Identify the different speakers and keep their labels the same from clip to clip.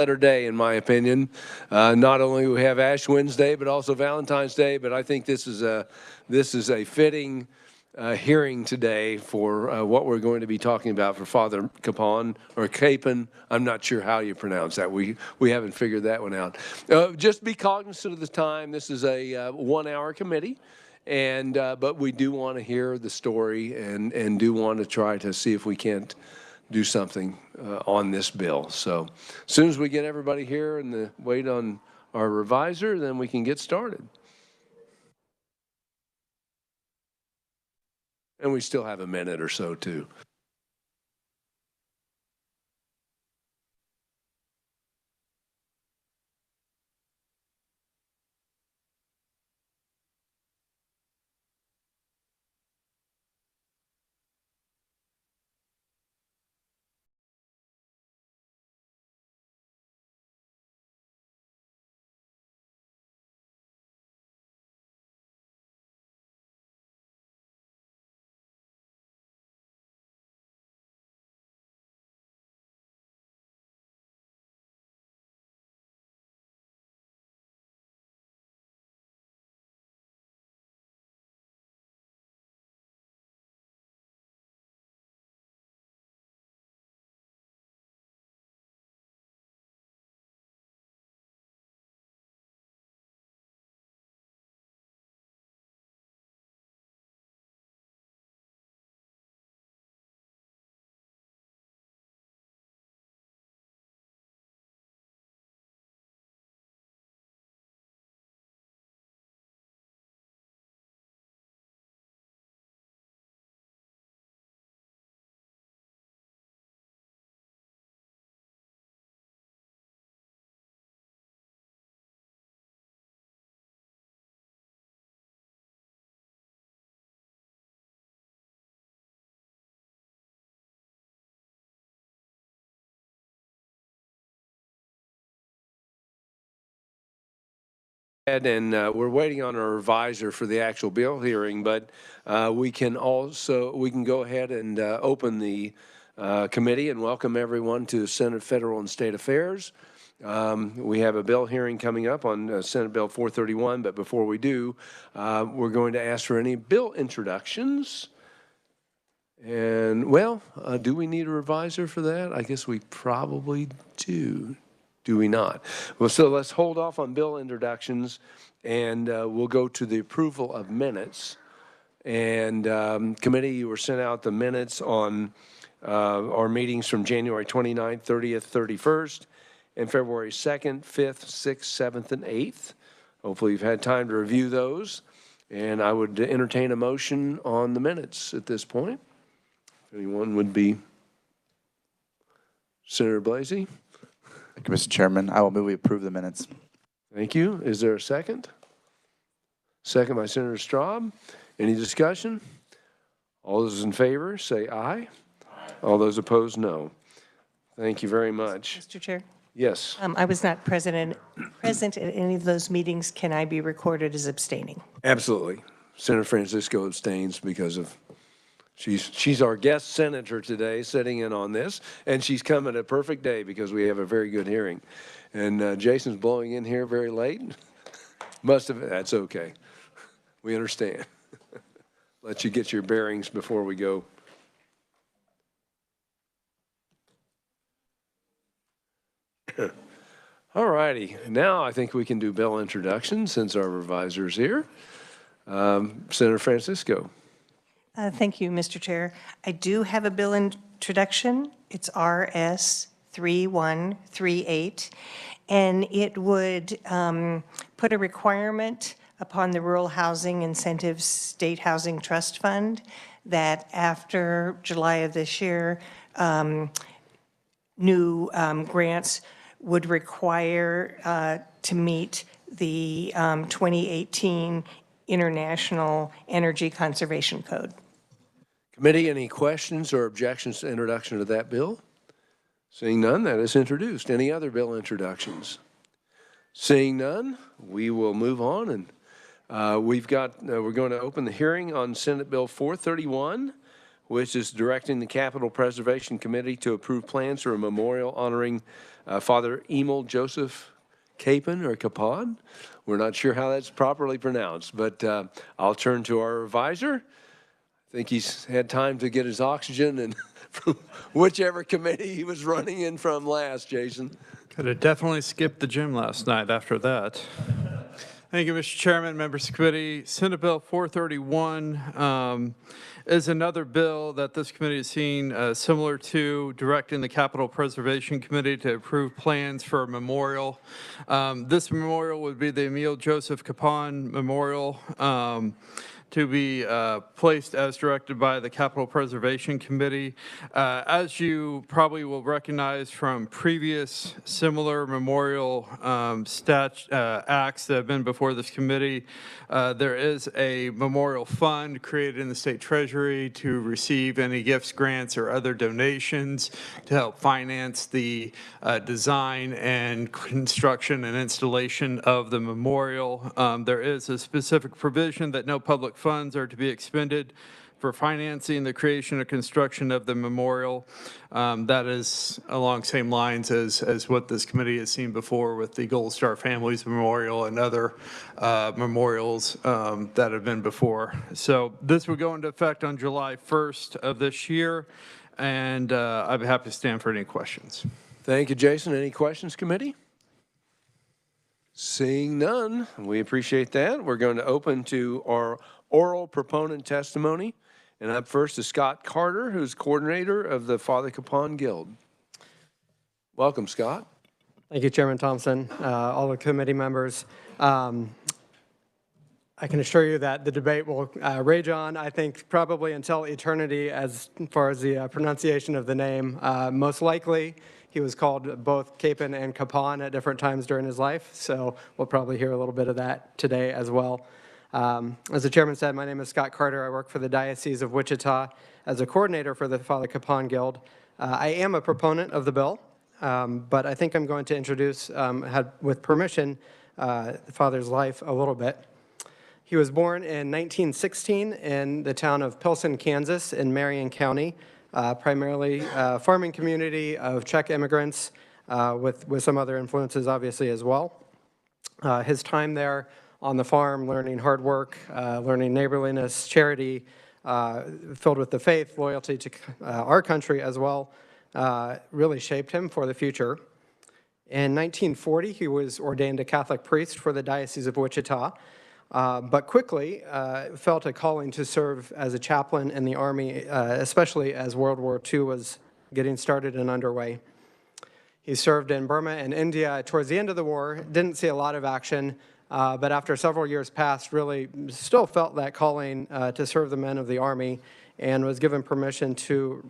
Speaker 1: better day, in my opinion. Not only we have Ash Wednesday, but also Valentine's Day. But I think this is a fitting hearing today for what we're going to be talking about for Father Capon or Capon. I'm not sure how you pronounce that. We haven't figured that one out. Just be cognizant of the time. This is a 1 hour committee. And but we do want to hear the story and do want to try to see if we can't do something on this bill. So as soon as we get everybody here and wait on our revisor, then we can get started. And we still have a minute or so too. And we're waiting on our revisor for the actual bill hearing, but we can go ahead and open the committee and welcome everyone to Senate Federal and State Affairs. We have a bill hearing coming up on Senate Bill 431, but before we do, we're going to ask for any bill introductions. And well, do we need a revisor for that? I guess we probably do. Do we not? Well, so let's hold off on bill introductions, and we'll go to the approval of minutes. And committee, you were sent out the minutes on our meetings from January 29th, 30th, 31st, and February 2nd, 5th, 6th, 7th, and 8th. Hopefully you've had time to review those. And I would entertain a motion on the minutes at this point. If anyone would be. Senator Blasey?
Speaker 2: Thank you, Mr. Chairman. I will move we approve the minutes.
Speaker 1: Thank you. Is there a second? Second by Senator Straub. Any discussion? All those in favor say aye. Aye. All those opposed, no. Thank you very much.
Speaker 3: Mr. Chair?
Speaker 1: Yes.
Speaker 3: I was not present at any of those meetings. Can I be recorded as abstaining?
Speaker 1: Absolutely. Senator Francisco abstains because of she's our guest senator today, sitting in on this, and she's come at a perfect day because we have a very good hearing. And Jason's blowing in here very late. Must have. That's okay. We understand. Let you get your bearings before we go. All righty. Now I think we can do bill introductions since our revisor's here. Senator Francisco.
Speaker 3: Thank you, Mr. Chair. I do have a bill introduction. It's RS 3138, and it would put a requirement upon the Rural Housing Incentives State Housing Trust Fund that after July of this year, new grants would require to meet the 2018 International Energy Conservation Code.
Speaker 1: Committee, any questions or objections to introduction to that bill? Seeing none, that is introduced. Any other bill introductions? Seeing none, we will move on, and we're going to open the hearing on Senate Bill 431, which is directing the Capital Preservation Committee to approve plans for a memorial honoring Father Emil Joseph Capon or Capon. We're not sure how that's properly pronounced, but I'll turn to our advisor. I think he's had time to get his oxygen and from whichever committee he was running in from last, Jason.
Speaker 4: Could have definitely skipped the gym last night after that. Thank you, Mr. Chairman, members of the committee. Senate Bill 431 is another bill that this committee has seen similar to directing the Capital Preservation Committee to approve plans for a memorial. This memorial would be the Emil Joseph Capon Memorial. To be placed as directed by the Capital Preservation Committee. As you probably will recognize from previous similar memorial acts that have been before this committee, there is a memorial fund created in the state treasury to receive any gifts, grants, or other donations to help finance the design and construction and installation of the memorial. There is a specific provision that no public funds are to be expended for financing the creation and construction of the memorial. That is along same lines as what this committee has seen before with the Gold Star Families Memorial and other memorials that have been before. So this will go into effect on July 1st of this year, and I'd be happy to stand for any questions.
Speaker 1: Thank you, Jason. Any questions, committee? Seeing none, we appreciate that. We're going to open to our oral proponent testimony. And up first is Scott Carter, who's coordinator of the Father Capon Guild. Welcome, Scott.
Speaker 5: Thank you, Chairman Thompson, all the committee members. I can assure you that the debate will rage on, I think, probably until eternity as far as the pronunciation of the name. Most likely, he was called both Capon and Capon at different times during his life, so we'll probably hear a little bit of that today as well. As the chairman said, my name is Scott Carter. I work for the Diocese of Wichita as a coordinator for the Father Capon Guild. I am a proponent of the bill, but I think I'm going to introduce, with permission, the Father's life a little bit. He was born in 1916 in the town of Pilsen, Kansas, in Marion County, primarily a farming community of Czech immigrants with some other influences, obviously, as well. His time there on the farm, learning hard work, learning neighborliness, charity, filled with the faith, loyalty to our country as well, really shaped him for the future. In 1940, he was ordained a Catholic priest for the Diocese of Wichita, but quickly felt a calling to serve as a chaplain in the Army, especially as World War II was getting started and underway. He served in Burma and India towards the end of the war, didn't see a lot of action, but after several years passed, really still felt that calling to serve the men of the Army and was given permission to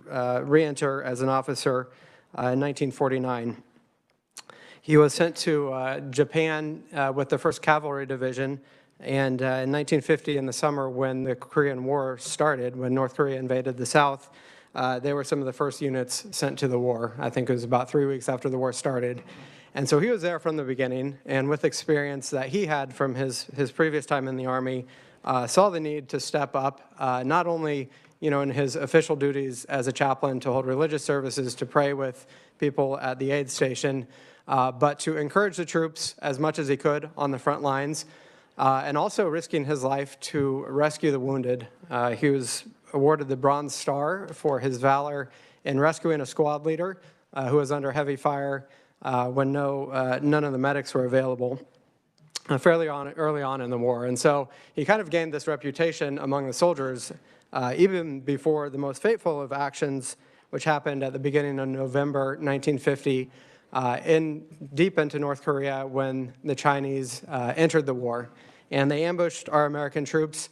Speaker 5: re-enter as an officer in 1949. He was sent to Japan with the 1st Cavalry Division, and in 1950, in the summer when the Korean War started, when North Korea invaded the South, they were some of the first units sent to the war. I think it was about 3 weeks after the war started. And so he was there from the beginning, and with experience that he had from his previous time in the Army, saw the need to step up, not only in his official duties as a chaplain to hold religious services, to pray with people at the aid station, but to encourage the troops as much as he could on the front lines, and also risking his life to rescue the wounded. He was awarded the Bronze Star for his valor in rescuing a squad leader who was under heavy fire when none of the medics were available fairly early on in the war. And so he kind of gained this reputation among the soldiers even before the most fateful of actions, which happened at the beginning of November 1950 deep into North Korea when the Chinese entered the war. And they ambushed our American troops,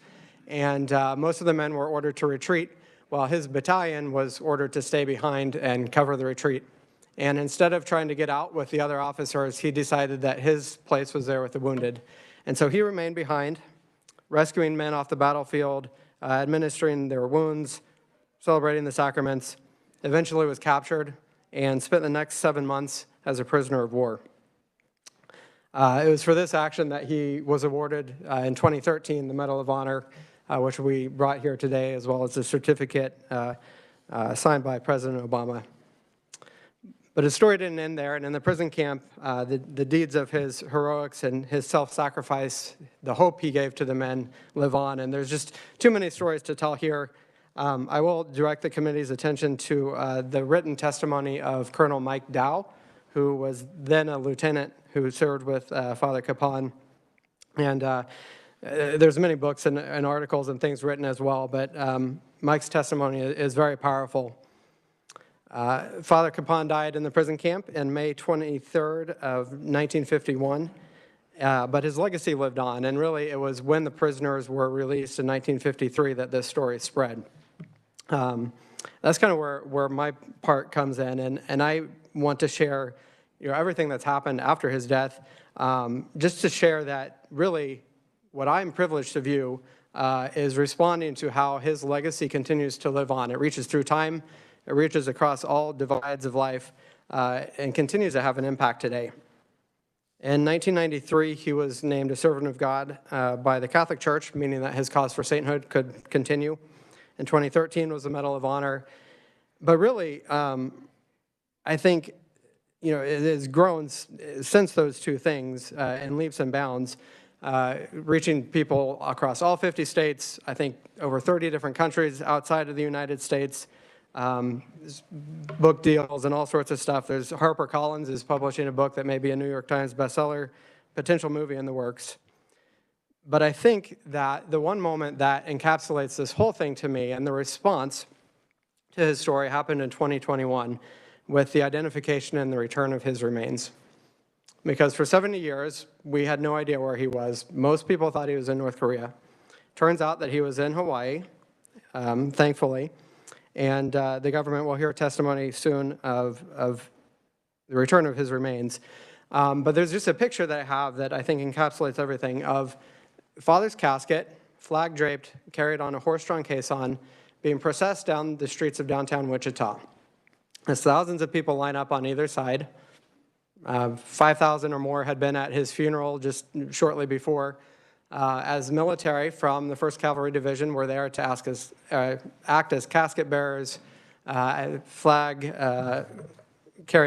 Speaker 5: and most of the men were ordered to retreat, while his battalion was ordered to stay behind and cover the retreat. And instead of trying to get out with the other officers, he decided that his place was there with the wounded. And so he remained behind, rescuing men off the battlefield, administering their wounds, celebrating the sacraments, eventually was captured, and spent the next 7 months as a prisoner of war. It was for this action that he was awarded in 2013 the Medal of Honor, which we brought here today, as well as a certificate signed by President Obama. But his story didn't end there, and in the prison camp, the deeds of his heroics and his self-sacrifice, the hope he gave to the men, live on. And there's just too many stories to tell here. I will direct the committee's attention to the written testimony of Colonel Mike Dow, who was then a lieutenant who served with Father Capon. And there's many books and articles and things written as well, but Mike's testimony is very powerful. Father Capon died in the prison camp in May 23rd of 1951, but his legacy lived on, and really it was when the prisoners were released in 1953 that this story spread. That's kind of where my part comes in, and I want to share everything that's happened after his death, just to share that really what I'm privileged to view is responding to how his legacy continues to live on. It reaches through time, it reaches across all divides of life, and continues to have an impact today. In 1993, he was named a servant of God by the Catholic Church, meaning that his cause for sainthood could continue. In 2013 was the Medal of Honor. But really, I think it has grown since those two things in leaps and bounds, reaching people across all 50 states, I think over 30 different countries outside of the United States, book deals and all sorts of stuff. There's HarperCollins is publishing a book that may be a New York Times bestseller, potential movie in the works. But I think that the one moment that encapsulates this whole thing to me and the response to his story happened in 2021 with the identification and the return of his remains. Because for 70 years, we had no idea where he was. Most people thought he was in North Korea. Turns out that he was in Hawaii, thankfully. And the government will hear testimony soon of the return of his remains. But there's just a picture that I have that I think encapsulates everything of Father's casket, flag draped, carried on a horse-drawn caisson, being processed down the streets of downtown Wichita. As thousands of people line up on either side, 5,000 or more had been at his funeral just shortly before. As military from the 1st Cavalry Division were there to act as casket bearers, carrying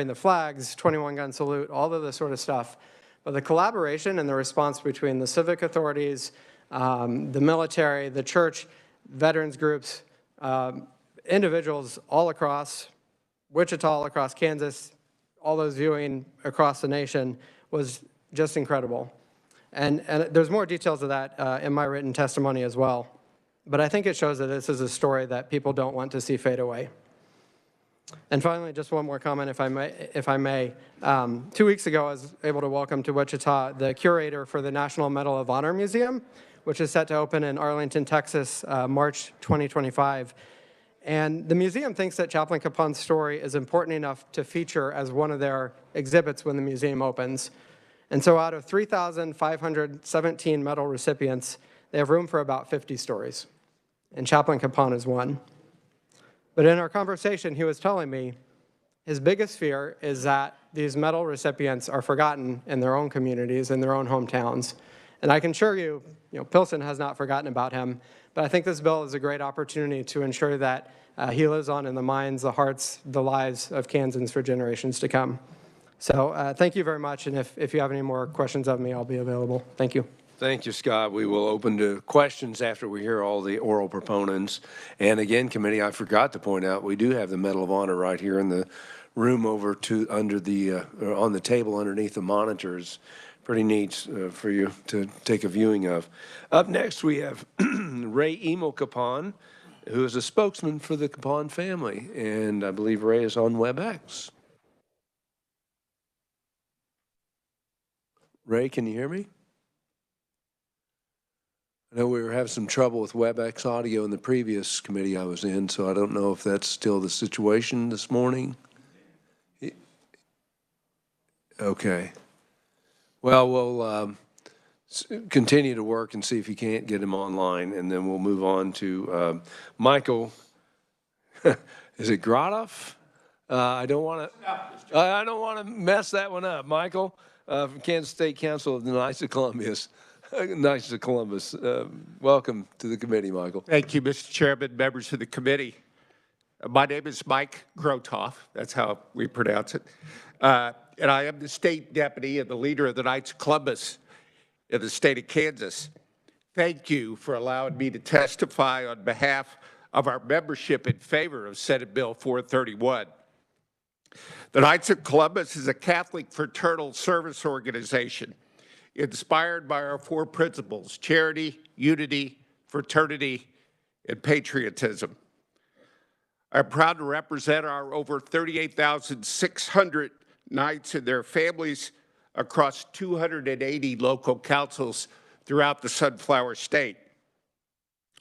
Speaker 5: the flags, 21-gun salute, all of this sort of stuff. But the collaboration and the response between the civic authorities, the military, the church, veterans groups, individuals all across Wichita, all across Kansas, all those viewing across the nation was just incredible. And there's more details of that in my written testimony as well. But I think it shows that this is a story that people don't want to see fade away. And finally, just one more comment, if I may. 2 weeks ago, I was able to welcome to Wichita the curator for the National Medal of Honor Museum, which is set to open in Arlington, Texas, March 2025. And the museum thinks that Chaplain Capon's story is important enough to feature as one of their exhibits when the museum opens. And so out of 3,517 medal recipients, they have room for about 50 stories. And Chaplain Capon is one. But in our conversation, he was telling me his biggest fear is that these medal recipients are forgotten in their own communities, in their own hometowns. And I can assure you, Pilsen has not forgotten about him. But I think this bill is a great opportunity to ensure that he lives on in the minds, the hearts, the lives of Kansans for generations to come. So thank you very much, and if you have any more questions of me, I'll be available. Thank you.
Speaker 1: Thank you, Scott. We will open to questions after we hear all the oral proponents. And again, committee, I forgot to point out, we do have the Medal of Honor right here in the room over on the table underneath the monitors. Pretty neat for you to take a viewing of. Up next, we have Ray Emil Capon, who is a spokesman for the Capon family. And I believe Ray is on WebEx. Ray, can you hear me? I know we were having some trouble with WebEx audio in the previous committee I was in, so I don't know if that's still the situation this morning. Okay. Well, we'll continue to work and see if you can't get him online, and then we'll move on to Michael. Is it Grotoff? I don't want to mess that one up. Michael from Kansas State Council of the Knights of Columbus. Knights of Columbus. Welcome to the committee, Michael.
Speaker 6: Thank you, Mr. Chairman, members of the committee. My name is Mike Grotoff. That's how we pronounce it. And I am the state deputy and the leader of the Knights of Columbus in the state of Kansas. Thank you for allowing me to testify on behalf of our membership in favor of Senate Bill 431. The Knights of Columbus is a Catholic fraternal service organization inspired by our four principles: charity, unity, fraternity, and patriotism. I'm proud to represent our over 38,600 Knights and their families across 280 local councils throughout the Sunflower State.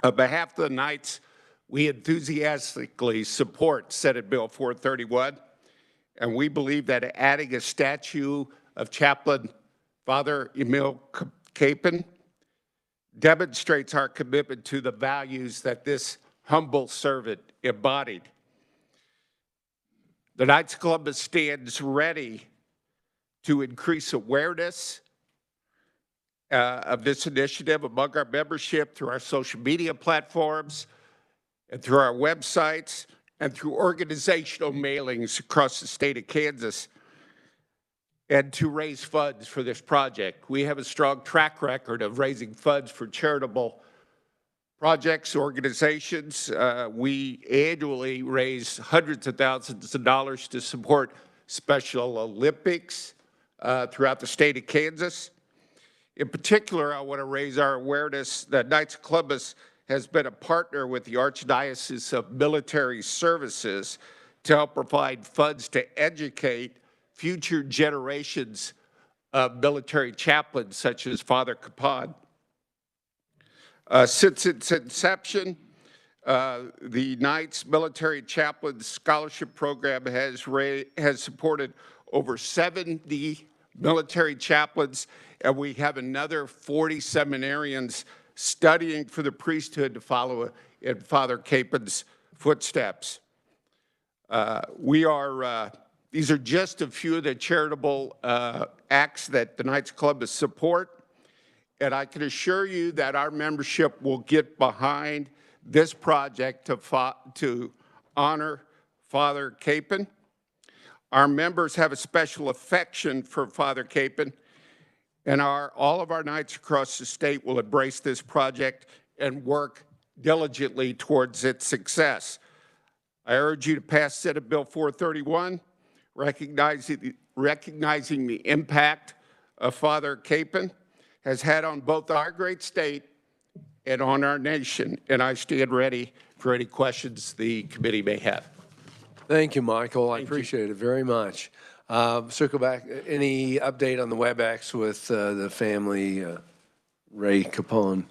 Speaker 6: On behalf of the Knights, we enthusiastically support Senate Bill 431, and we believe that adding a statue of Chaplain Father Emil Capon demonstrates our commitment to the values that this humble servant embodied. The Knights of Columbus stands ready to increase awareness of this initiative among our membership through our social media platforms and through our websites and through organizational mailings across the state of Kansas, and to raise funds for this project. We have a strong track record of raising funds for charitable projects, organizations. We annually raise hundreds of thousands of dollars to support Special Olympics throughout the state of Kansas. In particular, I want to raise our awareness that Knights of Columbus has been a partner with the Archdiocese of Military Services to help provide funds to educate future generations of military chaplains, such as Father Capon. Since its inception, the Knights Military Chaplain Scholarship Program has supported over 70 military chaplains, and we have another 40 seminarians studying for the priesthood to follow in Father Capon's footsteps. These are just a few of the charitable acts that the Knights of Columbus support, and I can assure you that our membership will get behind this project to honor Father Capon. Our members have a special affection for Father Capon, and all of our Knights across the state will embrace this project and work diligently towards its success. I urge you to pass Senate Bill 431, recognizing the impact of Father Capon has had on both our great state and on our nation, and I stand ready for any questions the committee may have.
Speaker 1: Thank you, Michael. I appreciate it very much. Circle back, any update on the WebEx with the family, Ray Capone?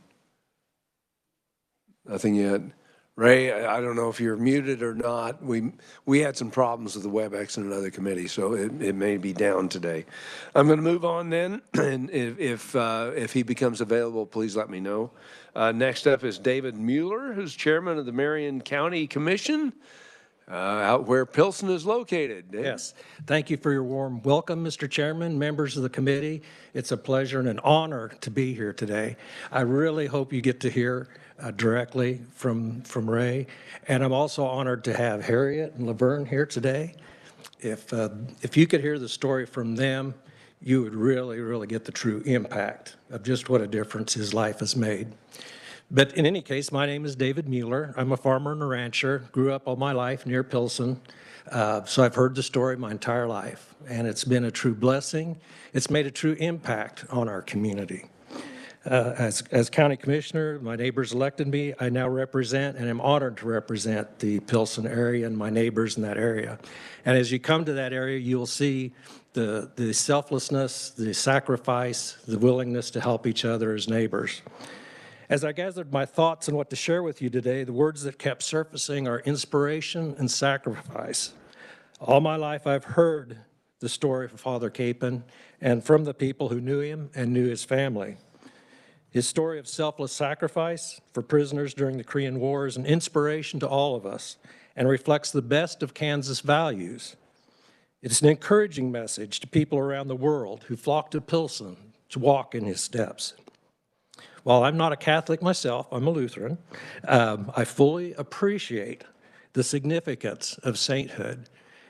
Speaker 1: Nothing yet. Ray, I don't know if you're muted or not. We had some problems with the WebEx in another committee, so it may be down today. I'm going to move on then, and if he becomes available, please let me know. Next up is David Mueller, who's chairman of the Marion County Commission, out where Pilsen is located. Dave?
Speaker 7: Yes. Thank you for your warm welcome, Mr. Chairman, members of the committee. It's a pleasure and an honor to be here today. I really hope you get to hear directly from Ray, and I'm also honored to have Harriet and Laverne here today. If you could hear the story from them, you would really get the true impact of just what a difference his life has made. But in any case, my name is David Mueller. I'm a farmer and a rancher, grew up all my life near Pilsen, so I've heard the story my entire life, and it's been a true blessing. It's made a true impact on our community. As county commissioner, my neighbors elected me. I now represent and am honored to represent the Pilsen area and my neighbors in that area. And as you come to that area, you'll see the selflessness, the sacrifice, the willingness to help each other as neighbors. As I gathered my thoughts on what to share with you today, the words that kept surfacing are inspiration and sacrifice. All my life I've heard the story of Father Capon and from the people who knew him and knew his family. His story of selfless sacrifice for prisoners during the Korean War is an inspiration to all of us and reflects the best of Kansas values. It's an encouraging message to people around the world who flock to Pilsen to walk in his steps. While I'm not a Catholic myself, I'm a Lutheran, I fully appreciate the significance of sainthood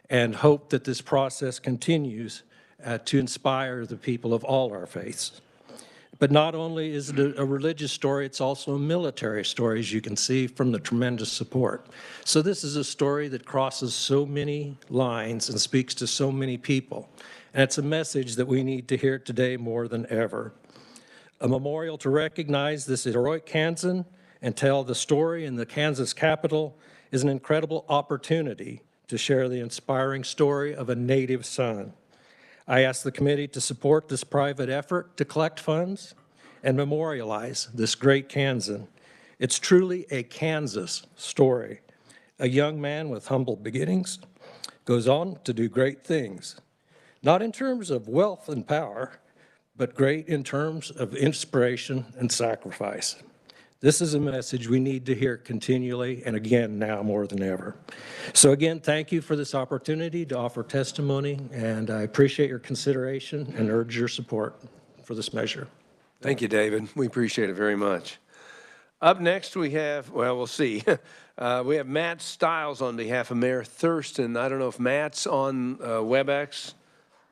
Speaker 7: and hope that this process continues to inspire the people of all our faiths. But not only is it a religious story, it's also a military story, as you can see from the tremendous support. So this is a story that crosses so many lines and speaks to so many people. And it's a message that we need to hear today more than ever. A memorial to recognize this heroic Kansan and tell the story in the Kansas Capitol is an incredible opportunity to share the inspiring story of a native son. I ask the committee to support this private effort to collect funds and memorialize this great Kansan. It's truly a Kansas story. A young man with humble beginnings goes on to do great things, not in terms of wealth and power, but great in terms of inspiration and sacrifice. This is a message we need to hear continually, and again, now more than ever. So again, thank you for this opportunity to offer testimony, and I appreciate your consideration and urge your support for this measure.
Speaker 1: Thank you, David. We appreciate it very much. Up next, we have, well, we'll see. We have Matt Stiles on behalf of Mayor Thurston. I don't know if Matt's on WebEx,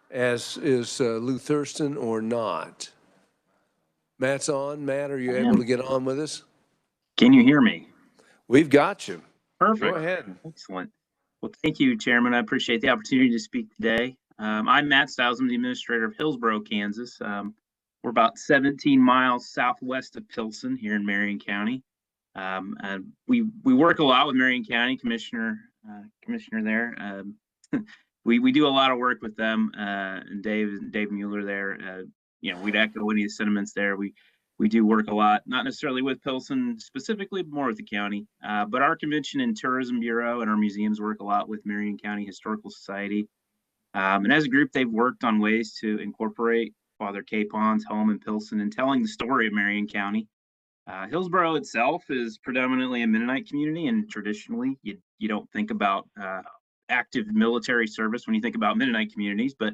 Speaker 1: as is Lou Thurston, or not. Matt's on. Matt, are you able to get on with us?
Speaker 8: Can you hear me?
Speaker 1: We've got you.
Speaker 8: Perfect.
Speaker 1: Go ahead.
Speaker 8: Excellent. Well, thank you, Chairman. I appreciate the opportunity to speak today. I'm Matt Stiles. I'm the administrator of Hillsborough, Kansas. We're about 17 miles southwest of Pilsen here in Marion County. We work a lot with Marion County Commissioner there. We do a lot of work with them, and Dave Mueller there. We'd echo any of the sentiments there. We do work a lot, not necessarily with Pilsen specifically, but more with the county. But our Convention and Tourism Bureau and our museums work a lot with Marion County Historical Society. And as a group, they've worked on ways to incorporate Father Capon's home in Pilsen and telling the story of Marion County. Hillsborough itself is predominantly a Mennonite community, and traditionally you don't think about active military service when you think about Mennonite communities, but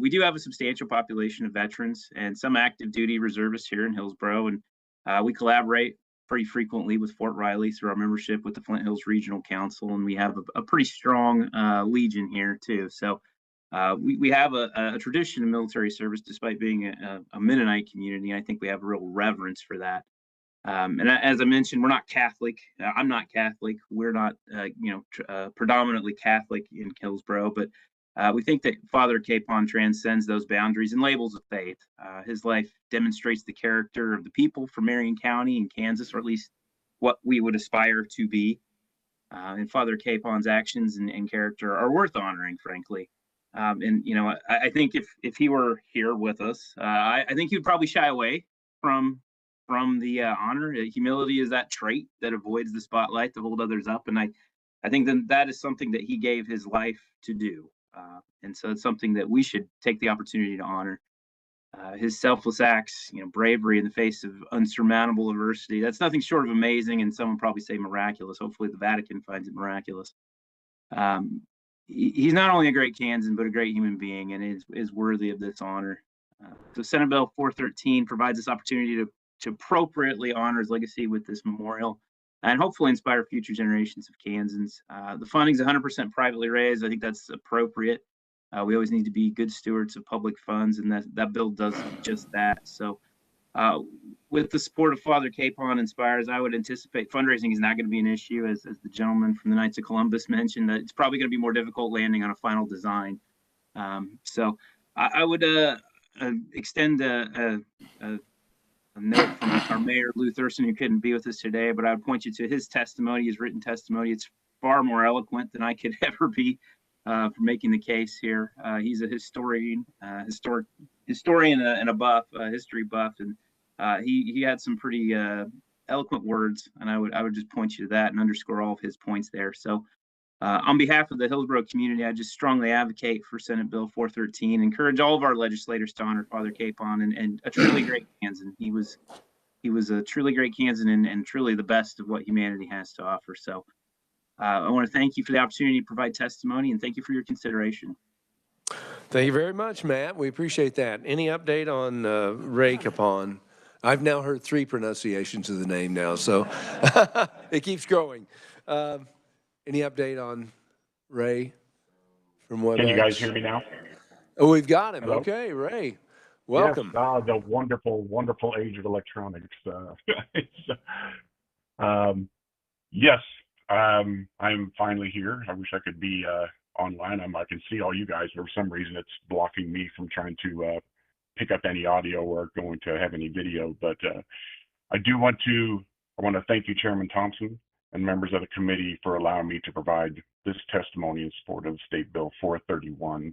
Speaker 8: we do have a substantial population of veterans and some active duty reservists here in Hillsborough, and we collaborate pretty frequently with Fort Riley through our membership with the Flint Hills Regional Council, and we have a pretty strong legion here too. So we have a tradition of military service despite being a Mennonite community. I think we have a real reverence for that. And as I mentioned, we're not Catholic. I'm not Catholic. We're not, predominantly Catholic in Hillsborough, but we think that Father Capon transcends those boundaries and labels of faith. His life demonstrates the character of the people from Marion County and Kansas, or at least what we would aspire to be. And Father Capon's actions and character are worth honoring, frankly. I think if he were here with us, I think he would probably shy away from the honor. Humility is that trait that avoids the spotlight to hold others up, and I think that is something that he gave his life to do. And so it's something that we should take the opportunity to honor. His selfless acts, bravery in the face of unsurmountable adversity, that's nothing short of amazing, and some would probably say miraculous. Hopefully the Vatican finds it miraculous. He's not only a great Kansan, but a great human being, and is worthy of this honor. So Senate Bill 413 provides this opportunity to appropriately honor his legacy with this memorial and hopefully inspire future generations of Kansans. The funding is 100% privately raised. I think that's appropriate. We always need to be good stewards of public funds, and that bill does just that. So with the support of Father Capon Inspires, I would anticipate fundraising is not going to be an issue, as the gentleman from the Knights of Columbus mentioned, that it's probably going to be more difficult landing on a final design. So I would extend a note from our mayor, Lou Thurston, who couldn't be with us today, but I would point you to his testimony, his written testimony. It's far more eloquent than I could ever be for making the case here. He's a historian and a buff, a history buff, and he had some pretty eloquent words, and I would just point you to that and underscore all of his points there. So on behalf of the Hillsborough community, I just strongly advocate for Senate Bill 413, encourage all of our legislators to honor Father Capon and a truly great Kansan. He was a truly great Kansan and truly the best of what humanity has to offer. So I want to thank you for the opportunity to provide testimony, and thank you for your consideration.
Speaker 1: Thank you very much, Matt. We appreciate that. Any update on Ray Capon? I've now heard 3 pronunciations of the name now, so it keeps growing. Any update on Ray from WebEx?
Speaker 9: Can you guys hear me now?
Speaker 1: Oh, we've got him.
Speaker 9: Hello?
Speaker 1: Okay, Ray.
Speaker 9: Yes,
Speaker 1: Welcome.
Speaker 9: the wonderful, wonderful age of electronics. Yes, I'm finally here. I wish I could be online. I can see all you guys, but for some reason it's blocking me from trying to pick up any audio or going to have any video. But I want to thank you, Chairman Thompson, and members of the committee for allowing me to provide this testimony in support of State Bill 431.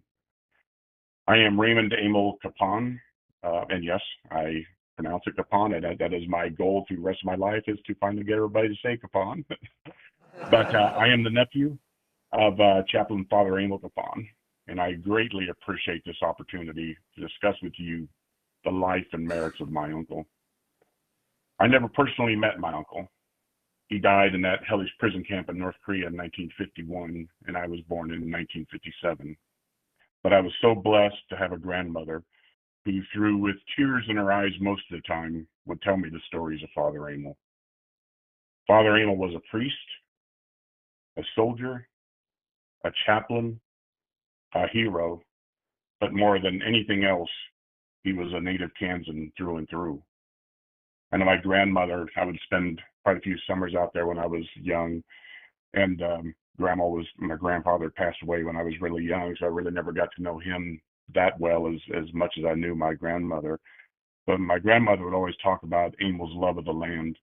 Speaker 9: I am Raymond Emil Capon, and yes, I pronounce it Capon, and that is my goal through the rest of my life, is to finally get everybody to say Capon. But I am the nephew of Chaplain Father Emil Capon, and I greatly appreciate this opportunity to discuss with you the life and merits of my uncle. I never personally met my uncle. He died in that hellish prison camp in North Korea in 1951, and I was born in 1957. But I was so blessed to have a grandmother who, through with tears in her eyes most of the time, would tell me the stories of Father Emil. Father Emil was a priest, a soldier, a chaplain, a hero, but more than anything else, he was a native Kansan through and through. And my grandmother, I would spend quite a few summers out there when I was young, and my grandfather passed away when I was really young, so I really never got to know him that well as much as I knew my grandmother. But my grandmother would always talk about Emil's love of the land.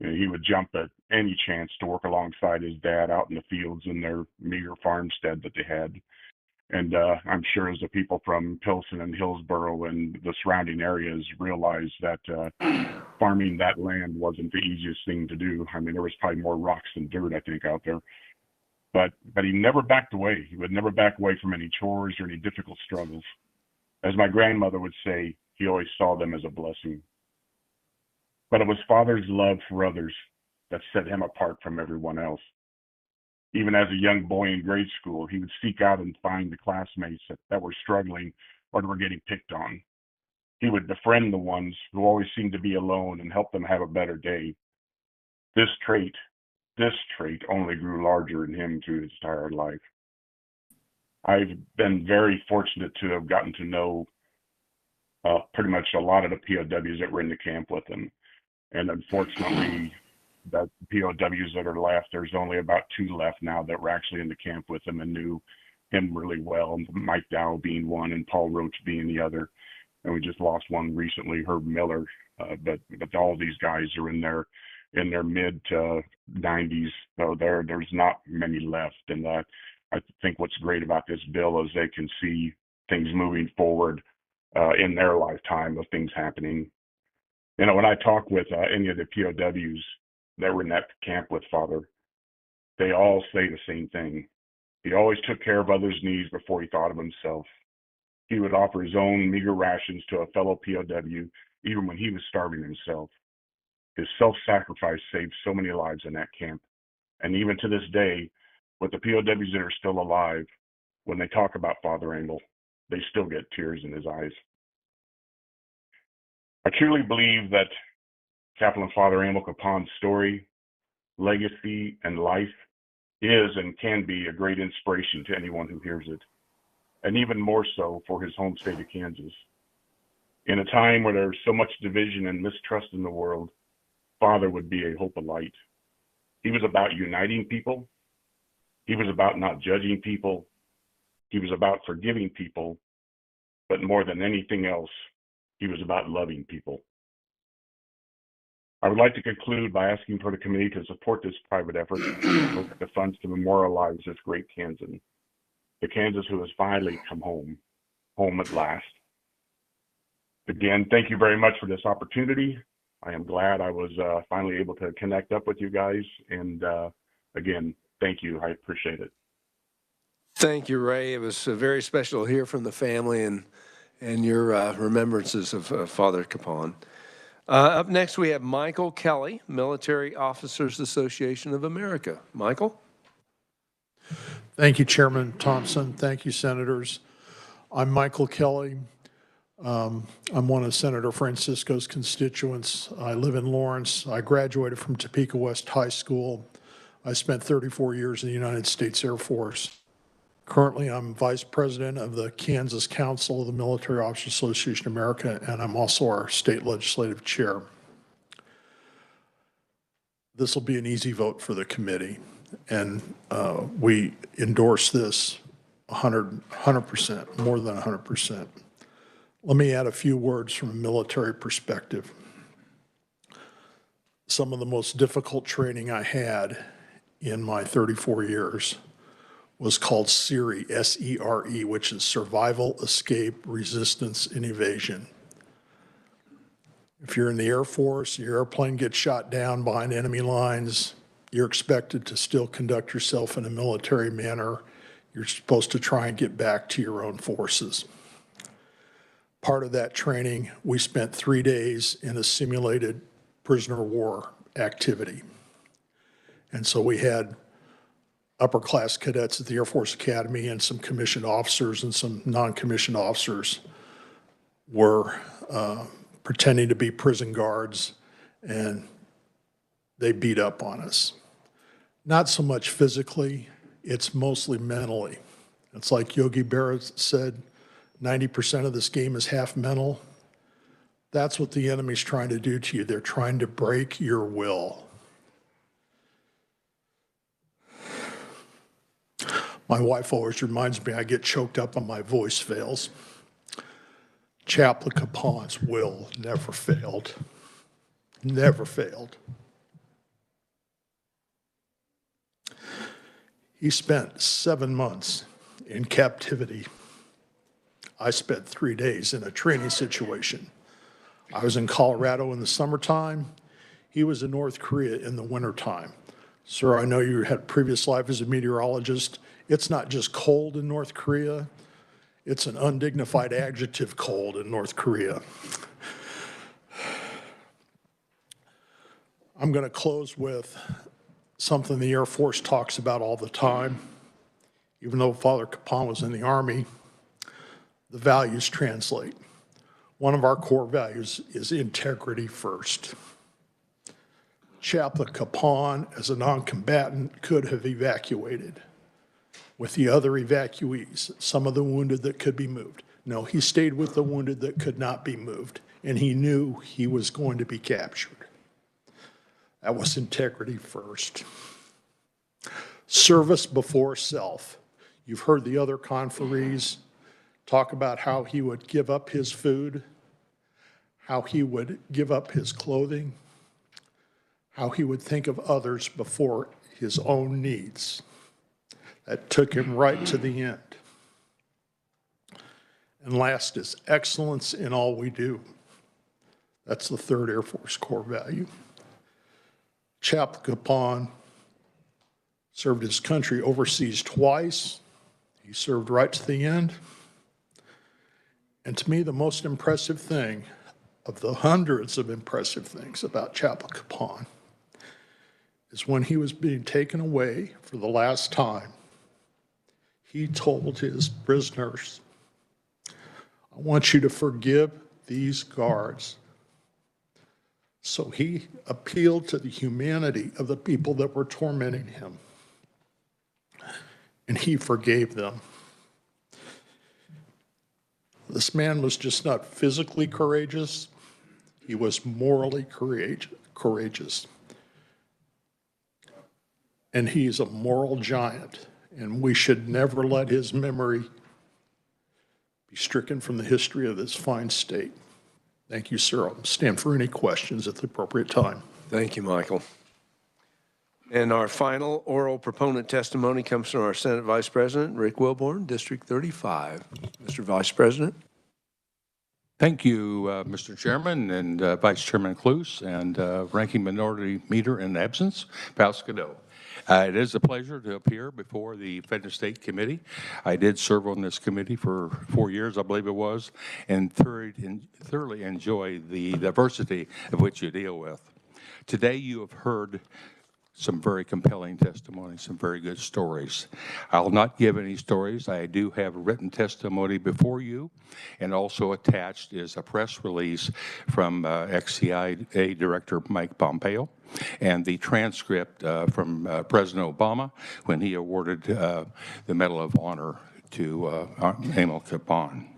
Speaker 9: You know, he would jump at any chance to work alongside his dad out in the fields in their meager farmstead that they had. And I'm sure as the people from Pilsen and Hillsborough and the surrounding areas realized that farming that land wasn't the easiest thing to do. I mean, there was probably more rocks than dirt, I think, out there. But he never backed away. He would never back away from any chores or any difficult struggles. As my grandmother would say, he always saw them as a blessing. But it was Father's love for others that set him apart from everyone else. Even as a young boy in grade school, he would seek out and find the classmates that were struggling or were getting picked on. He would befriend the ones who always seemed to be alone and help them have a better day. This trait only grew larger in him through his entire life. I've been very fortunate to have gotten to know pretty much a lot of the POWs that were in the camp with him. And unfortunately, the POWs that are left, there's only about 2 left now that were actually in the camp with him and knew him really well, Mike Dow being one and Paul Roach being the other. And we just lost one recently, Herb Miller. But all these guys are in their mid to 90s, so there's not many left. And I think what's great about this bill is they can see things moving forward in their lifetime of things happening. You know, when I talk with any of the POWs that were in that camp with Father, they all say the same thing. He always took care of others' needs before he thought of himself. He would offer his own meager rations to a fellow POW, even when he was starving himself. His self-sacrifice saved so many lives in that camp. And even to this day, with the POWs that are still alive, when they talk about Father Emil, they still get tears in his eyes. I truly believe that Chaplain Father Emil Capon's story, legacy, and life is and can be a great inspiration to anyone who hears it, and even more so for his home state of Kansas. In a time where there's so much division and mistrust in the world, Father would be a hope of light. He was about uniting people. He was about not judging people. He was about forgiving people. But more than anything else, he was about loving people. I would like to conclude by asking for the committee to support this private effort with the funds to memorialize this great Kansan, the Kansas who has finally come home at last. Again, thank you very much for this opportunity. I am glad I was finally able to connect up with you guys. And again, thank you. I appreciate it.
Speaker 1: Thank you, Ray. It was very special to hear from the family and your remembrances of Father Capon. Up next, we have Michael Kelly, Military Officers Association of America. Michael?
Speaker 10: Thank you, Chairman Thompson. Thank you, Senators. I'm Michael Kelly. I'm one of Senator Francisco's constituents. I live in Lawrence. I graduated from Topeka West High School. I spent 34 years in the United States Air Force. Currently, I'm Vice President of the Kansas Council of the Military Officers Association of America, and I'm also our state legislative chair. This will be an easy vote for the committee, and we endorse this 100%, more than 100%. Let me add a few words from a military perspective. Some of the most difficult training I had in my 34 years was called SERE, S-E-R-E, which is Survival, Escape, Resistance, and Evasion. If you're in the Air Force, your airplane gets shot down behind enemy lines, you're expected to still conduct yourself in a military manner. You're supposed to try and get back to your own forces. Part of that training, we spent 3 days in a simulated prisoner of war activity. And so we had upper-class cadets at the Air Force Academy and some commissioned officers and some non-commissioned officers were pretending to be prison guards, and they beat up on us. Not so much physically, it's mostly mentally. It's like Yogi Berra said, 90% of this game is half mental. That's what the enemy's trying to do to you. They're trying to break your will. My wife always reminds me I get choked up and my voice fails. Chaplain Capon's will never failed. Never failed. He spent 7 months in captivity. I spent 3 days in a training situation. I was in Colorado in the summertime. He was in North Korea in the wintertime. Sir, I know you had previous life as a meteorologist. It's not just cold in North Korea. It's an undignified adjective, cold in North Korea. I'm going to close with something the Air Force talks about all the time. Even though Father Capon was in the Army, the values translate. One of our core values is integrity first. Chaplain Capon, as a non-combatant, could have evacuated with the other evacuees, some of the wounded that could be moved. No, he stayed with the wounded that could not be moved, and he knew he was going to be captured. That was integrity first. Service before self. You've heard the other conferees talk about how he would give up his food, how he would give up his clothing, how he would think of others before his own needs. That took him right to the end. And last is excellence in all we do. That's the 3rd Air Force core value. Chaplain Capon served his country overseas twice. He served right to the end. And to me, the most impressive thing of the hundreds of impressive things about Chaplain Capon is when he was being taken away for the last time, he told his prisoners, I want you to forgive these guards. So he appealed to the humanity of the people that were tormenting him, and he forgave them. This man was just not physically courageous, he was morally courageous. And he's a moral giant, and we should never let his memory be stricken from the history of this fine state. Thank you, sir. I'll stand for any questions at the appropriate time.
Speaker 1: Thank you, Michael. And our final oral proponent testimony comes from our Senate Vice President, Rick Wilborn, District 35. Mr. Vice President.
Speaker 11: Thank you, Mr. Chairman and Vice Chairman Cluse and Ranking Minority Leader in absence, Pascal. It is a pleasure to appear before the Federal State Committee. I did serve on this committee for 4 years, I believe it was, and thoroughly enjoy the diversity of which you deal with. Today you have heard some very compelling testimony, some very good stories. I'll not give any stories. I do have written testimony before you, and also attached is a press release from ex-CIA Director Mike Pompeo, and the transcript from President Obama when he awarded the Medal of Honor to Emil Capon.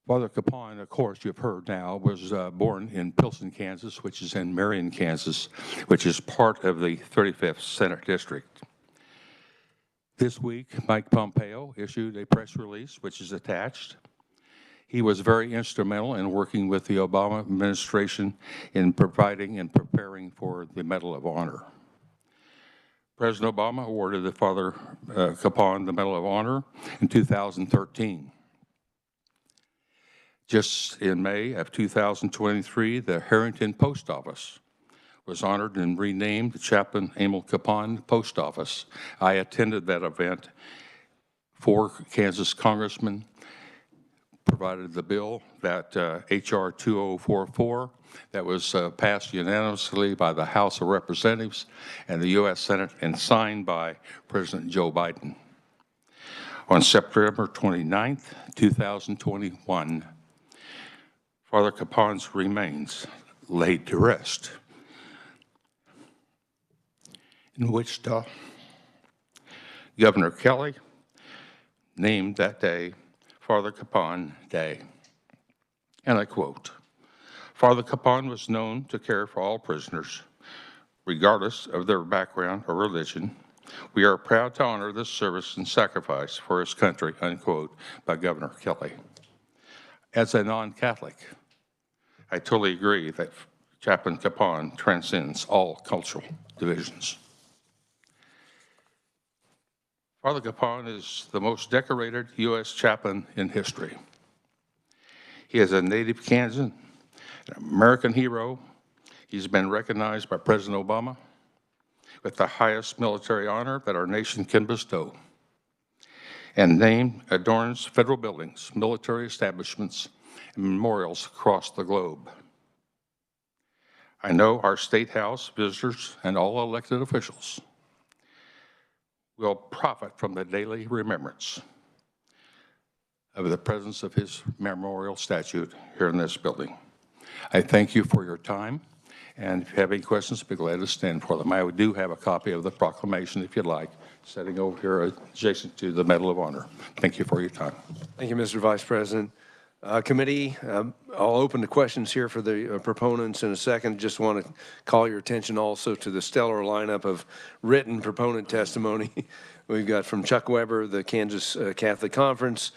Speaker 11: Father Capon, of course, you've heard now, was born in Pilsen, Kansas, which is in Marion, Kansas, which is part of the 35th Senate District. This week, Mike Pompeo issued a press release, which is attached. He was very instrumental in working with the Obama administration in providing and preparing for the Medal of Honor. President Obama awarded the Father Capon the Medal of Honor in 2013. Just in May of 2023, the Harrington Post Office was honored and renamed the Chaplain Emil Capon Post Office. I attended that event. 4 Kansas congressmen provided the bill that H.R. 2044 that was passed unanimously by the House of Representatives and the U.S. Senate and signed by President Joe Biden. On September 29th, 2021, Father Capon's remains laid to rest in Wichita. Governor Kelly named that day Father Capon Day. And I quote, Father Capon was known to care for all prisoners, regardless of their background or religion. We are proud to honor this service and sacrifice for his country, unquote, by Governor Kelly. As a non-Catholic, I totally agree that Chaplain Capon transcends all cultural divisions. Father Capon is the most decorated U.S. chaplain in history. He is a native Kansan, an American hero. He's been recognized by President Obama with the highest military honor that our nation can bestow, and name adorns federal buildings, military establishments, and memorials across the globe. I know our State House visitors and all elected officials will profit from the daily remembrance of the presence of his memorial statue here in this building. I thank you for your time, and if you have any questions, I'll be glad to stand for them. I do have a copy of the proclamation, if you'd like, sitting over here adjacent to the Medal of Honor. Thank you for your time.
Speaker 1: Thank you, Mr. Vice President. Committee, I'll open the questions here for the proponents in a second. Just want to call your attention also to the stellar lineup of written proponent testimony. We've got from Chuck Weber, the Kansas Catholic Conference,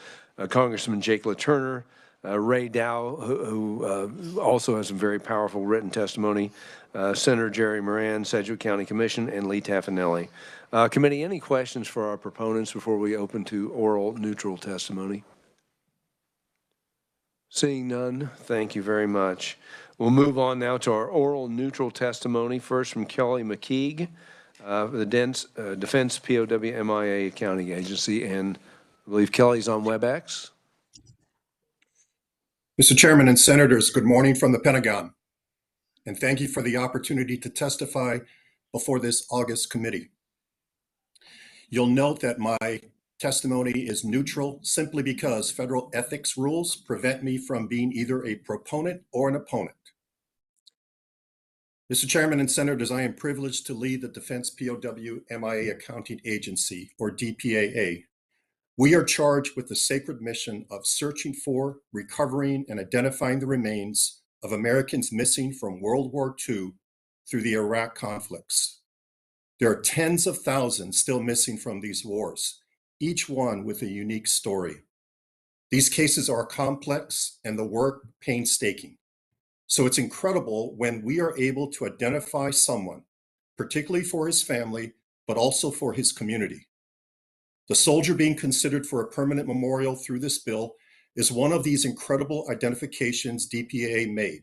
Speaker 1: Congressman Jake LaTurner, Ray Dow, who also has some very powerful written testimony, Senator Jerry Moran, Sedgwick County Commission, and Lee Taffanelli. Committee, any questions for our proponents before we open to oral neutral testimony? Seeing none, thank you very much. We'll move on now to our oral neutral testimony, first from Kelly McKeague, the Defense POW MIA Accounting Agency, and I believe Kelly's on WebEx.
Speaker 12: Mr. Chairman and Senators, good morning from the Pentagon, and thank you for the opportunity to testify before this August committee. You'll note that my testimony is neutral simply because federal ethics rules prevent me from being either a proponent or an opponent. Mr. Chairman and Senators, I am privileged to lead the Defense POW MIA Accounting Agency, or DPAA. We are charged with the sacred mission of searching for, recovering, and identifying the remains of Americans missing from World War II through the Iraq conflicts. There are tens of thousands still missing from these wars, each one with a unique story. These cases are complex and the work painstaking. So it's incredible when we are able to identify someone, particularly for his family, but also for his community. The soldier being considered for a permanent memorial through this bill is one of these incredible identifications DPAA made.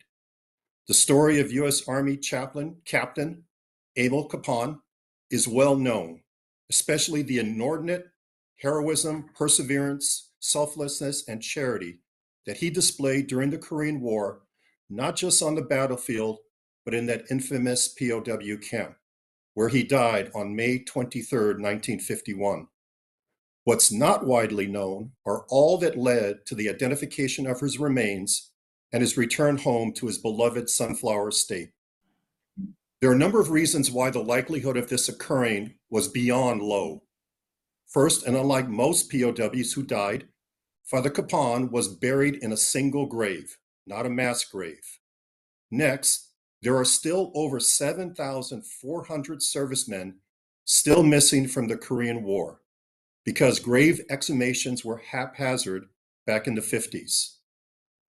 Speaker 12: The story of U.S. Army chaplain, Captain Emil Capon, is well known, especially the inordinate heroism, perseverance, selflessness, and charity that he displayed during the Korean War, not just on the battlefield, but in that infamous POW camp, where he died on May 23, 1951. What's not widely known are all that led to the identification of his remains and his return home to his beloved Sunflower State. There are a number of reasons why the likelihood of this occurring was beyond low. First, and unlike most POWs who died, Father Capon was buried in a single grave, not a mass grave. Next, there are still over 7,400 servicemen still missing from the Korean War, because grave exhumations were haphazard back in the 50s.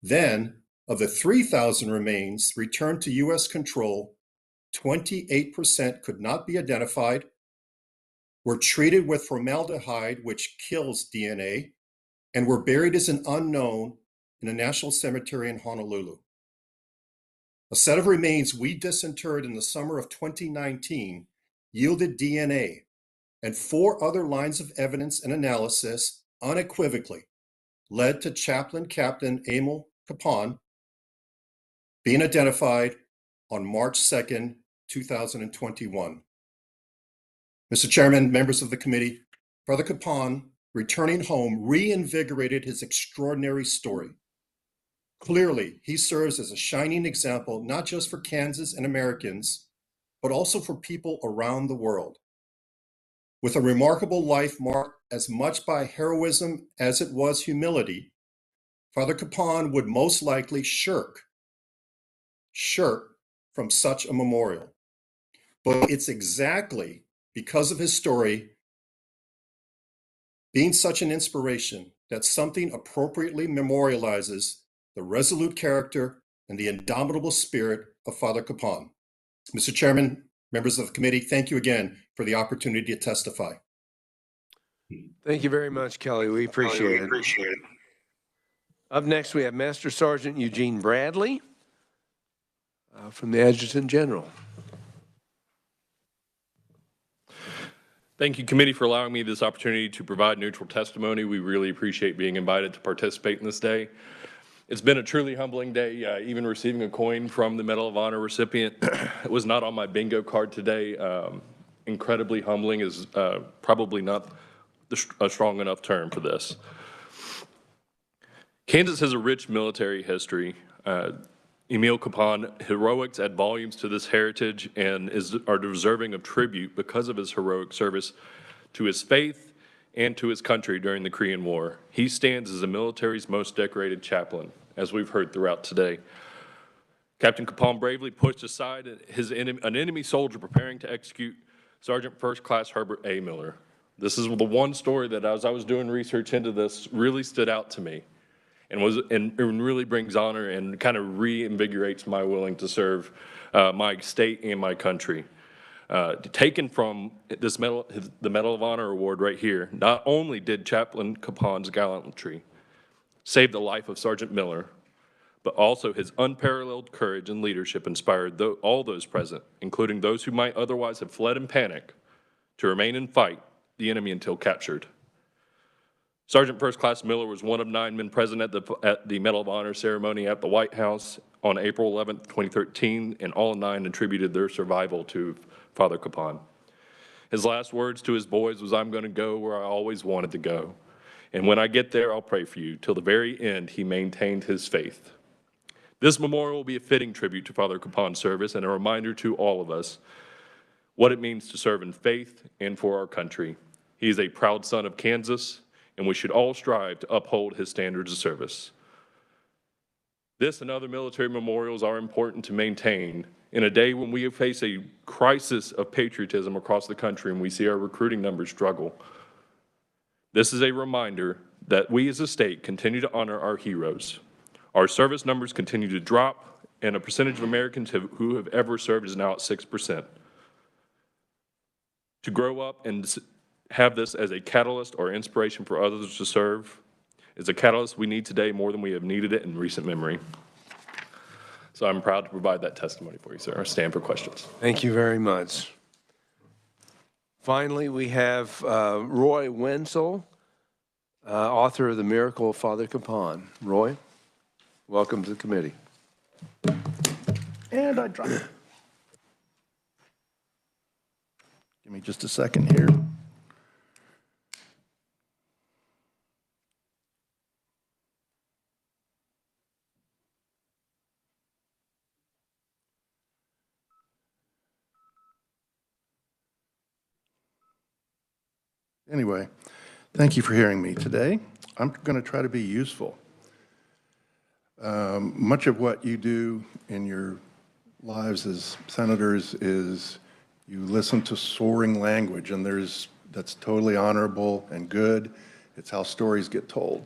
Speaker 12: Then, of the 3,000 remains returned to U.S. control, 28% could not be identified, were treated with formaldehyde, which kills DNA, and were buried as an unknown in a national cemetery in Honolulu. A set of remains we disinterred in the summer of 2019 yielded DNA, and 4 other lines of evidence and analysis unequivocally led to Chaplain Captain Emil Capon being identified on March 2nd, 2021. Mr. Chairman, members of the committee, Father Capon returning home reinvigorated his extraordinary story. Clearly, he serves as a shining example, not just for Kansas and Americans, but also for people around the world. With a remarkable life marked as much by heroism as it was humility, Father Capon would most likely shirk from such a memorial. But it's exactly because of his story being such an inspiration that something appropriately memorializes the resolute character and the indomitable spirit of Father Capon. Mr. Chairman, members of the committee, thank you again for the opportunity to testify.
Speaker 1: Thank you very much, Kelly. We appreciate it. Up next, we have Master Sergeant Eugene Bradley from the Adjutant General.
Speaker 13: Thank you, committee, for allowing me this opportunity to provide neutral testimony. We really appreciate being invited to participate in this day. It's been a truly humbling day, even receiving a coin from the Medal of Honor recipient. It was not on my bingo card today. Incredibly humbling is probably not a strong enough term for this. Kansas has a rich military history. Emil Capon heroics add volumes to this heritage and are deserving of tribute because of his heroic service to his faith and to his country during the Korean War. He stands as the military's most decorated chaplain, as we've heard throughout today. Captain Capon bravely pushed aside an enemy soldier preparing to execute Sergeant First Class Herbert A. Miller. This is the one story that, as I was doing research into this, really stood out to me. And really brings honor and kind of reinvigorates my willing to serve my state and my country. Taken from this medal, the Medal of Honor award right here, not only did Chaplain Capon's gallantry save the life of Sergeant Miller, but also his unparalleled courage and leadership inspired all those present, including those who might otherwise have fled in panic, to remain and fight the enemy until captured. Sergeant First Class Miller was one of 9 men present at the Medal of Honor ceremony at the White House on April 11th, 2013, and all 9 attributed their survival to Father Capon. His last words to his boys was, "I'm going to go where I always wanted to go. And when I get there, I'll pray for you." Till the very end, he maintained his faith. This memorial will be a fitting tribute to Father Capon's service and a reminder to all of us what it means to serve in faith and for our country. He is a proud son of Kansas, and we should all strive to uphold his standards of service. This and other military memorials are important to maintain in a day when we face a crisis of patriotism across the country and we see our recruiting numbers struggle. This is a reminder that we as a state continue to honor our heroes. Our service numbers continue to drop, and a percentage of Americans who have ever served is now at 6%. To grow up and have this as a catalyst or inspiration for others to serve is a catalyst we need today more than we have needed it in recent memory. So I'm proud to provide that testimony for you, sir. I stand for questions.
Speaker 1: Thank you very much. Finally, we have Roy Wenzel, author of The Miracle of Father Capon. Roy, welcome to the committee.
Speaker 14: And I dropped it. Give me just a second here. Anyway, thank you for hearing me today. I'm going to try to be useful. Much of what you do in your lives as senators is you listen to soaring language, and that's totally honorable and good. It's how stories get told.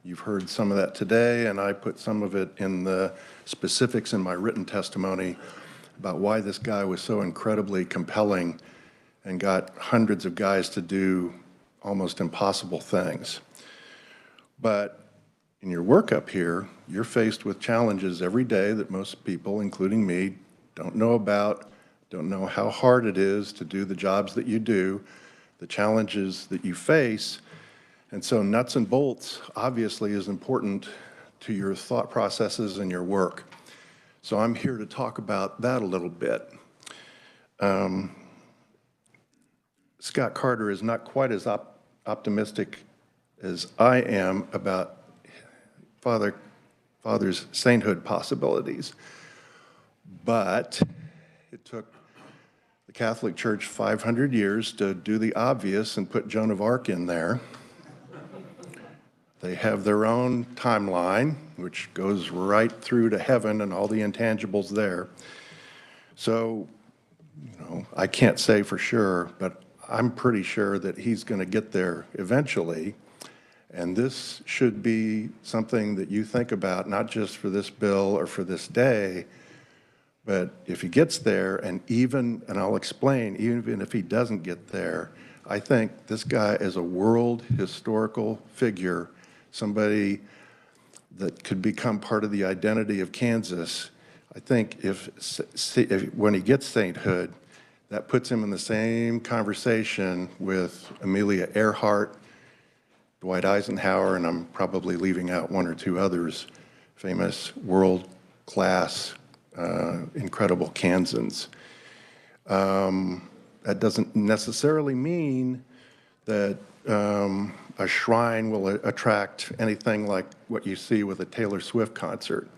Speaker 14: You've heard some of that today, and I put some of it in the specifics in my written testimony about why this guy was so incredibly compelling and got hundreds of guys to do almost impossible things. But in your work up here, you're faced with challenges every day that most people, including me, don't know about, don't know how hard it is to do the jobs that you do, the challenges that you face. And so nuts and bolts obviously is important to your thought processes and your work. So I'm here to talk about that a little bit. Scott Carter is not quite as optimistic as I am about Father's sainthood possibilities. But it took the Catholic Church 500 years to do the obvious and put Joan of Arc in there. They have their own timeline, which goes right through to heaven and all the intangibles there. So, I can't say for sure, but I'm pretty sure that he's going to get there eventually. And this should be something that you think about, not just for this bill or for this day, but if he gets there, and I'll explain, even if he doesn't get there, I think this guy is a world historical figure, somebody that could become part of the identity of Kansas. I think when he gets sainthood, that puts him in the same conversation with Amelia Earhart, Dwight Eisenhower, and I'm probably leaving out one or two others, famous world-class, incredible Kansans. That doesn't necessarily mean that a shrine will attract anything like what you see with a Taylor Swift concert.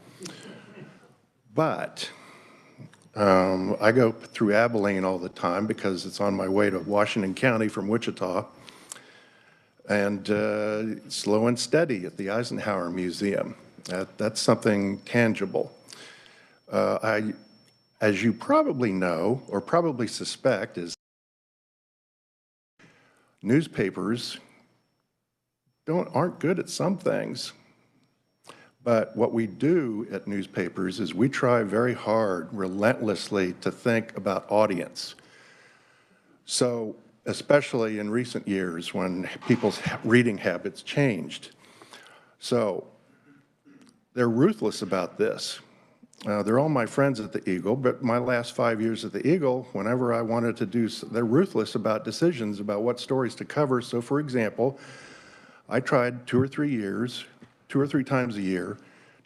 Speaker 14: But I go through Abilene all the time because it's on my way to Washington County from Wichita, and slow and steady at the Eisenhower Museum. That's something tangible. As you probably know, or probably suspect, is newspapers aren't good at some things. But what we do at newspapers is we try very hard, relentlessly, to think about audience. So, especially in recent years when people's reading habits changed. So, they're ruthless about this. They're all my friends at the Eagle, but my last 5 years at the Eagle, whenever I wanted to they're ruthless about decisions about what stories to cover. So, for example, I tried 2 or 3 times a year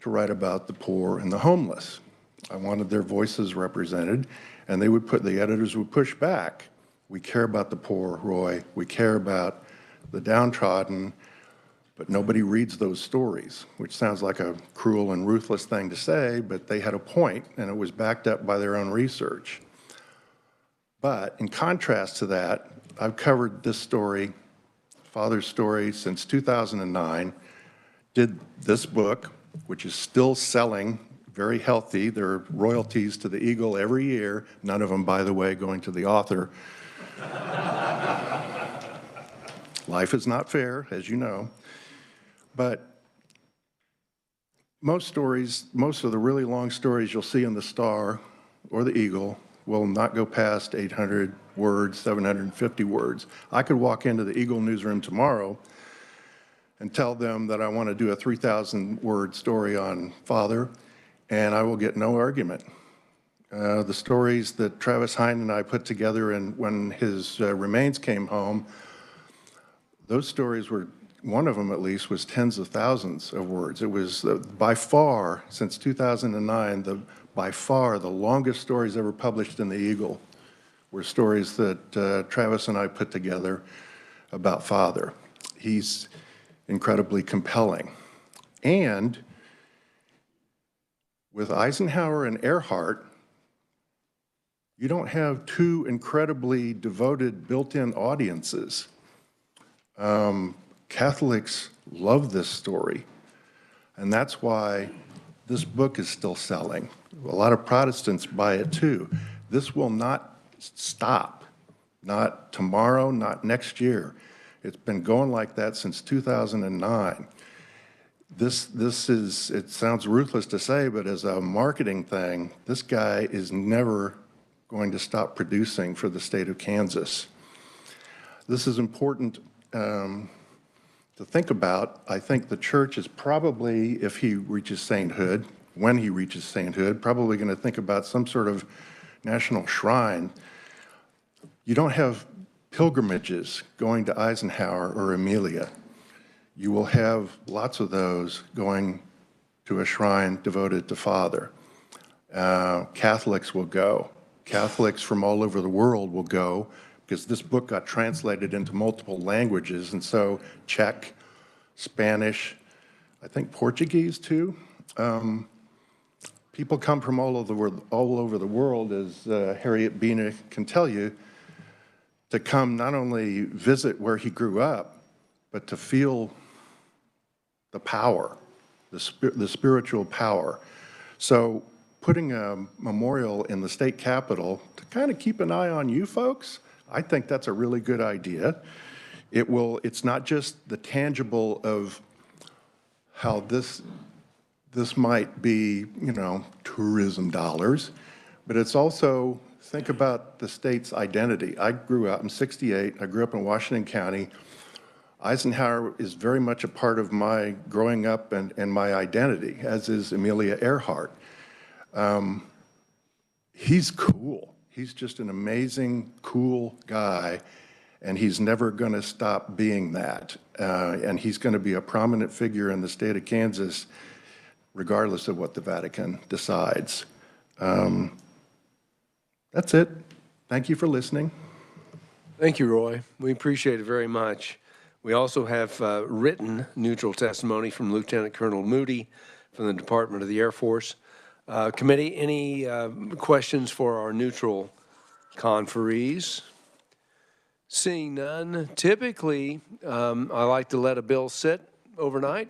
Speaker 14: to write about the poor and the homeless. I wanted their voices represented, and the editors would push back. We care about the poor, Roy. We care about the downtrodden, but nobody reads those stories, which sounds like a cruel and ruthless thing to say, but they had a point, and it was backed up by their own research. But in contrast to that, I've covered this story, Father's story, since 2009, did this book, which is still selling, very healthy. There are royalties to the Eagle every year, none of them, by the way, going to the author. Life is not fair, as you know. But most of the really long stories you'll see in the Star or the Eagle will not go past 800 words, 750 words. I could walk into the Eagle newsroom tomorrow and tell them that I want to do a 3,000-word story on Father, and I will get no argument. The stories that Travis Hine and I put together when his remains came home, those stories were, one of them at least, was tens of thousands of words. It was by far, since 2009, by far the longest stories ever published in the Eagle were stories that Travis and I put together about Father. He's incredibly compelling. And with Eisenhower and Earhart, you don't have two incredibly devoted built-in audiences. Catholics love this story, and that's why this book is still selling. A lot of Protestants buy it too. This will not stop, not tomorrow, not next year. It's been going like that since 2009. This is, it sounds ruthless to say, but as a marketing thing, this guy is never going to stop producing for the state of Kansas. This is important to think about. I think the church is probably, if he reaches sainthood, when he reaches sainthood, probably going to think about some sort of national shrine. You don't have pilgrimages going to Eisenhower or Amelia. You will have lots of those going to a shrine devoted to Father. Catholics will go. Catholics from all over the world will go, because this book got translated into multiple languages, and so Czech, Spanish, I think Portuguese too. People come from all over the world, as Harriet Bina can tell you, to come not only visit where he grew up, but to feel the power, the spiritual power. So putting a memorial in the state capitol to kind of keep an eye on you folks, I think that's a really good idea. It's not just the tangible of how this might be, tourism dollars, but it's also, think about the state's identity. I'm 68, I grew up in Washington County. Eisenhower is very much a part of my growing up and my identity, as is Amelia Earhart. He's cool. He's just an amazing, cool guy, and he's never going to stop being that. And he's going to be a prominent figure in the state of Kansas, regardless of what the Vatican decides. That's it. Thank you for listening.
Speaker 1: Thank you, Roy. We appreciate it very much. We also have written neutral testimony from Lieutenant Colonel Moody from the Department of the Air Force. Committee, any questions for our neutral conferees? Seeing none, typically I like to let a bill sit overnight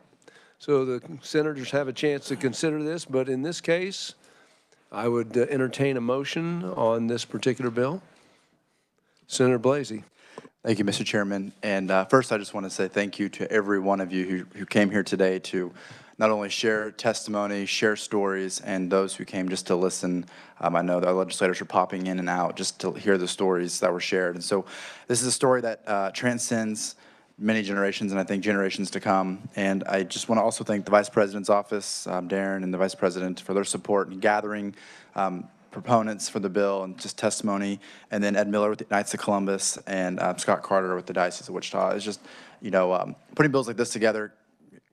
Speaker 1: so the senators have a chance to consider this, but in this case, I would entertain a motion on this particular bill. Senator Blasey.
Speaker 2: Thank you, Mr. Chairman. And first, I just want to say thank you to every one of you who came here today to not only share testimony, share stories, and those who came just to listen. I know that our legislators are popping in and out just to hear the stories that were shared. And so this is a story that transcends many generations, and I think generations to come. And I just want to also thank the Vice President's office, Darren and the Vice President, for their support in gathering proponents for the bill and just testimony, and then Ed Miller with the Knights of Columbus and Scott Carter with the Diocese of Wichita. It's just, putting bills like this together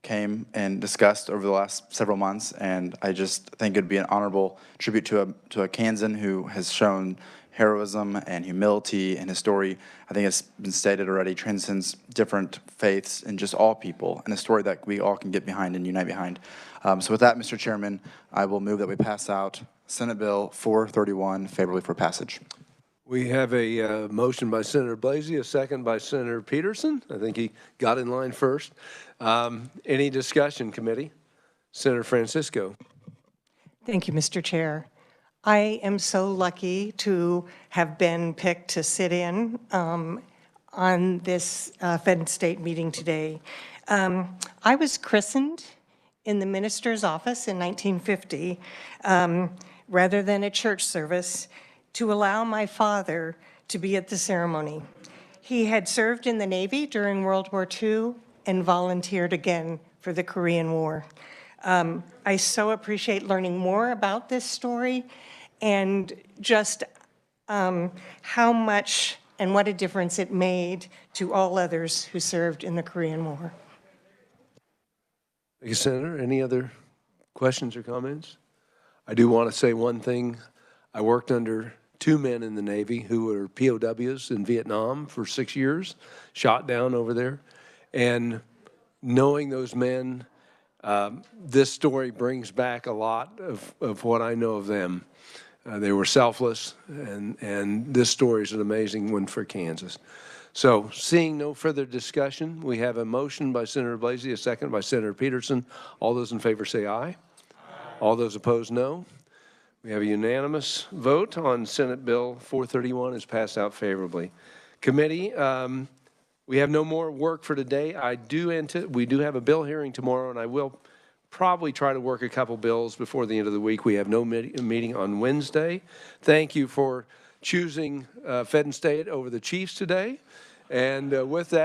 Speaker 2: came and discussed over the last several months, and I just think it'd be an honorable tribute to a Kansan who has shown heroism and humility, and his story, I think it's been stated already, transcends different faiths and just all people, and a story that we all can get behind and unite behind. So with that, Mr. Chairman, I will move that we pass out Senate Bill 431 favorably for passage.
Speaker 1: We have a motion by Senator Blasey, a second by Senator Peterson. I think he got in line first. Any discussion, committee? Senator Francisco.
Speaker 3: Thank you, Mr. Chair. I am so lucky to have been picked to sit in on this Fed and State meeting today. I was christened in the minister's office in 1950 rather than a church service to allow my father to be at the ceremony. He had served in the Navy during World War II and volunteered again for the Korean War. I so appreciate learning more about this story and just how much and what a difference it made to all others who served in the Korean War.
Speaker 1: Thank you, Senator. Any other questions or comments? I do want to say one thing. I worked under 2 men in the Navy who were POWs in Vietnam for 6 years, shot down over there. And knowing those men, this story brings back a lot of what I know of them. They were selfless, and this story is an amazing one for Kansas. So seeing no further discussion, we have a motion by Senator Blasey, a second by Senator Peterson. All those in favor say aye. All those opposed, no. We have a unanimous vote on Senate Bill 431 is passed out favorably. Committee, we have no more work for today. We do have a bill hearing tomorrow, and I will probably try to work a couple bills before the end of the week. We have no meeting on Wednesday. Thank you for choosing Fed and State over the Chiefs today. And with that,